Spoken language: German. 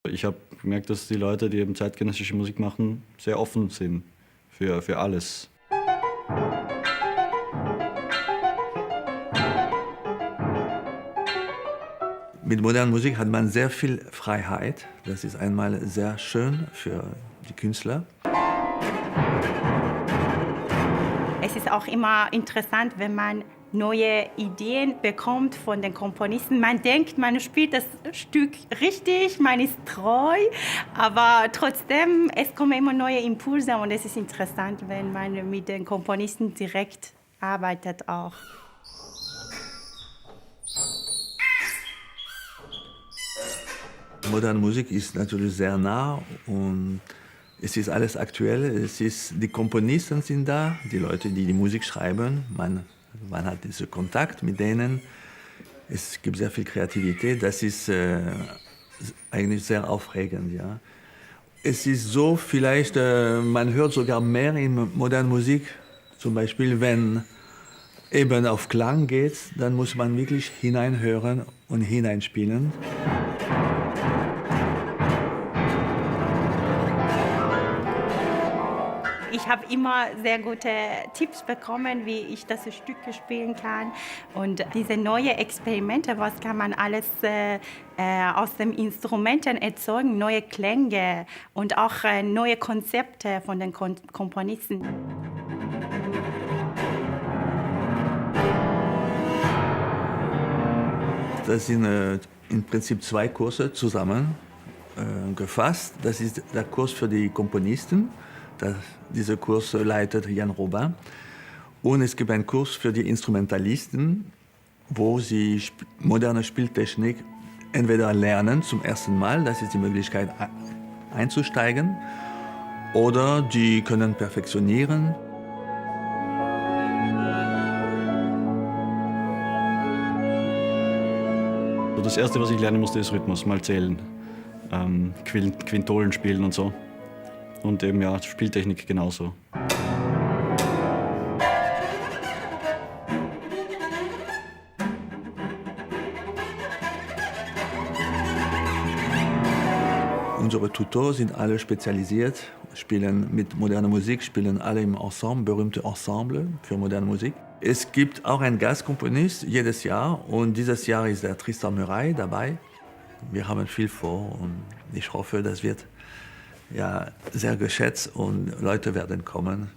Ich habe gemerkt, dass die Leute, die eben zeitgenössische Musik machen, sehr offen sind für alles. Mit moderner Musik hat man sehr viel Freiheit. Das ist einmal sehr schön für die Künstler. Es ist auch immer interessant, wenn man neue Ideen bekommt von den Komponisten. Man denkt, man spielt das Stück richtig, man ist treu, aber trotzdem, es kommen immer neue Impulse und es ist interessant, wenn man mit den Komponisten direkt arbeitet auch. Moderne Musik ist natürlich sehr nah und es ist alles aktuell. Die Komponisten sind da, die Leute, die die Musik schreiben. Man hat diesen Kontakt mit denen. Es gibt sehr viel Kreativität. Das ist eigentlich sehr aufregend. Ja. Es ist so, vielleicht, man hört sogar mehr in moderner Musik. Zum Beispiel, wenn eben auf Klang geht, dann muss man wirklich hineinhören und hineinspielen. Ich habe immer sehr gute Tipps bekommen, wie ich das Stück spielen kann. Und diese neuen Experimente, was kann man alles aus den Instrumenten erzeugen, neue Klänge und auch neue Konzepte von den Komponisten. Das sind im Prinzip zwei Kurse zusammengefasst. Das ist der Kurs für die Komponisten. Dieser Kurs leitet Jan Robin. Und es gibt einen Kurs für die Instrumentalisten, wo sie moderne Spieltechnik entweder lernen zum ersten Mal, das ist die Möglichkeit einzusteigen, oder die können perfektionieren. Das Erste, was ich lernen musste, ist Rhythmus, mal zählen, Quintolen spielen und so. Und eben ja, Spieltechnik genauso. Unsere Tutoren sind alle spezialisiert, spielen mit moderner Musik, spielen alle im Ensemble, berühmte Ensemble für moderne Musik. Es gibt auch einen Gastkomponist jedes Jahr und dieses Jahr ist der Tristan Murail dabei. Wir haben viel vor und ich hoffe, das wird ja sehr geschätzt und Leute werden kommen.